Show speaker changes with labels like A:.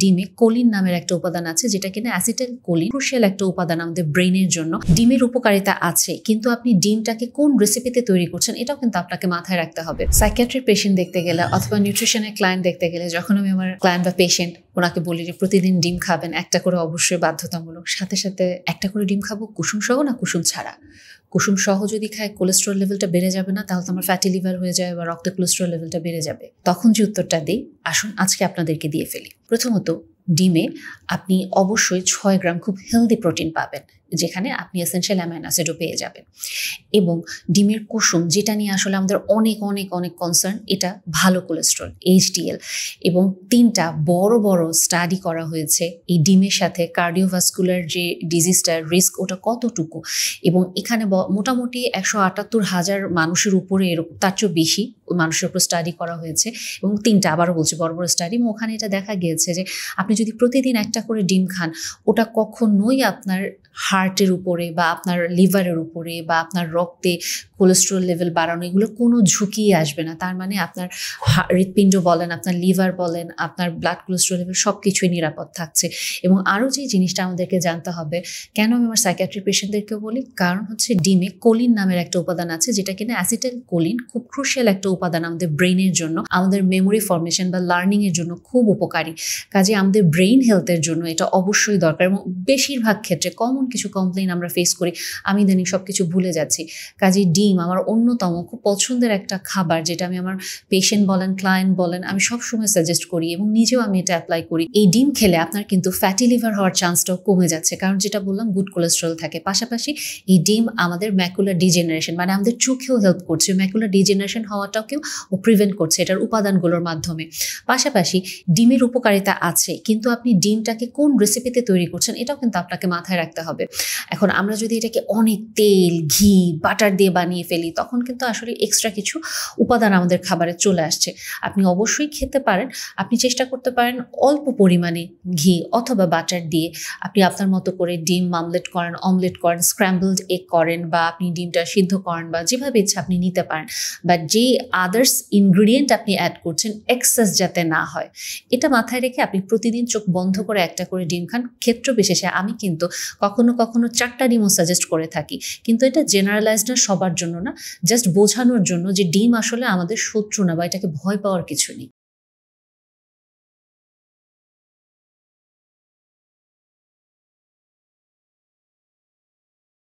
A: ডিমে কোলিন নামের একটা উপাদান আছে, যেটা কিনা অ্যাসিটাইল কোলিন, ক্রুশিয়াল একটা উপাদান আমাদের ব্রেনের জন্য। ডিমের উপকারিতা আছে, কিন্তু আপনি ডিমটাকে কোন রেসিপিতে তৈরি করছেন এটাও কিন্তু আপনাকে মাথায় রাখতে হবে। সাইকিয়াট্রিক পেশেন্ট দেখতে গেলে অথবা নিউট্রিশনের ক্লায়েন্ট দেখতে গেলে, যখন আমি আমার ক্লায়েন্ট বা পেশেন্ট ওনাকে বলি যে প্রতিদিন ডিম খাবেন, একটা করে অবশ্যই বাধ্যতামূলক, সাথে সাথে একটা করে ডিম খাবো কুসুম সহ না কুসুম ছাড়া। কুসুম সহ যদি খায় কোলেস্ট্রল লেভেলটা বেড়ে যাবে না, তাহলে তো আমার ফ্যাটি লিভার হয়ে যায় বা রক্তে কোলেস্ট্রল লেভেলটা বেড়ে যাবে। তখন যে উত্তরটা দিই, আসুন আজকে আপনাদেরকে দিয়ে ফেলি। প্রথমত, ডিমে আপনি অবশ্যই 6 গ্রাম খুব হেলদি প্রোটিন পাবেন, যেখানে আপনি এসেনশিয়াল অ্যামাইনো অ্যাসিডও পেয়ে যাবেন। এবং ডিমের কুসুম, যেটা নিয়ে আসলে আমাদের অনেক অনেক অনেক কনসার্ন, এটা ভালো কোলেস্ট্রল, এইচডিএল। এবং 3টা বড় বড় স্টাডি করা হয়েছে এই ডিমের সাথে কার্ডিওভাস্কুলার যে ডিজিজটার রিস্ক ওটা কতটুকু। এবং এখানে মোটামুটি 178,000 মানুষের উপরে, এরকম তার চেয়েও বেশি মানুষের উপর স্টাডি করা হয়েছে। এবং 3টা, আবারও বলছি, বড় বড় স্টাডি। এবং ওখানে এটা দেখা গিয়েছে যে আপনি যদি প্রতিদিন একটা করে ডিম খান, ওটা কখনোই আপনার হার্টের উপরে বা আপনার লিভারের উপরে বা আপনার রক্তে কোলেস্ট্রল লেভেল বাড়ানো, এগুলো কোনো ঝুঁকি আসবে না। তার মানে আপনার হৃৎপিণ্ড বলেন, আপনার লিভার বলেন, আপনার ব্লাড কোলেস্ট্রল লেভেল সব কিছুই নিরাপদ থাকছে। এবং আরও যে জিনিসটা আমাদেরকে জানতে হবে, কেন আমি আমার সাইকিয়াট্রিক পেশেন্টদেরকেও বলি, কারণ হচ্ছে ডিমে কোলিন নামের একটা উপাদান আছে, যেটা কিনা অ্যাসিটাইল কোলিন, খুব ক্রুশিয়াল একটা উপাদান আমাদের ব্রেনের জন্য, আমাদের মেমোরি ফর্মেশন বা লার্নিং এর জন্য খুব উপকারী। কাজে আমাদের ব্রেইন হেলথের জন্য এটা অবশ্যই দরকার। এবং বেশিরভাগ ক্ষেত্রে কমন কিছু কমপ্লেইন আমরা ফেস করি, আমি ইদানিং সবকিছু ভুলে যাচ্ছি। কাজে ডিম আমার অন্যতম খুব পছন্দের একটা খাবার, যেটা আমি আমার পেশেন্ট বলেন, ক্লায়েন্ট বলেন, আমি সবসময় সাজেস্ট করি এবং নিজেও আমি এটা অ্যাপ্লাই করি। এই ডিম খেলে আপনার কিন্তু ফ্যাটি লিভার হওয়ার চান্সটাও কমে যাচ্ছে, কারণ যেটা বললাম গুড কোলেস্ট্রল থাকে। পাশাপাশি এই ডিম আমাদের ম্যাকুলার ডিজেনারেশন, মানে আমাদের চোখেও হেল্প করছে, ম্যাকুলার ডিজেনারেশন হওয়াটাকেও ও প্রিভেন্ট করছে এটার উপাদানগুলোর মাধ্যমে। পাশাপাশি ডিমের উপকারিতা আছে, কিন্তু আপনি ডিমটাকে কোন রেসিপিতে তৈরি করছেন এটাও কিন্তু আপনাকে মাথায় রাখতে হবে। এখন আমরা যদি এটাকে অনেক তেল, ঘি, বাটার দিয়ে বানিয়ে ফেলি, তখন কিন্তু আসলে এক্সট্রা কিছু উপাদান আমাদের খাবারে চলে আসছে। আপনি অবশ্যই খেতে পারেন, আপনি চেষ্টা করতে পারেন অল্প পরিমাণে ঘি অথবা বাটার দিয়ে আপনি আপনার মতো করে ডিম মামলেট করেন, অমলেট করেন, স্ক্র্যাম্বলড এগ করেন, বা আপনি ডিমটা সিদ্ধ করেন, বা যেভাবে ইচ্ছা আপনি নিতে পারেন। বাট যে আদার্স ইনগ্রিডিয়েন্ট আপনি অ্যাড করছেন এক্সেস যাতে না হয়, এটা মাথায় রেখে আপনি প্রতিদিন চোখ বন্ধ করে একটা করে ডিম খান। ক্ষেত্র বিশেষে আমি কিন্তু কখনো কখনো 4টা ডিমও সাজেস্ট করে থাকি, কিন্তু এটা জেনারেলাইজড না, সবার জন্য না, জাস্ট বোঝানোর জন্য যে ডিম আসলে আমাদের শত্রু না, বা এটাকে ভয় পাওয়ার কিছু নেই।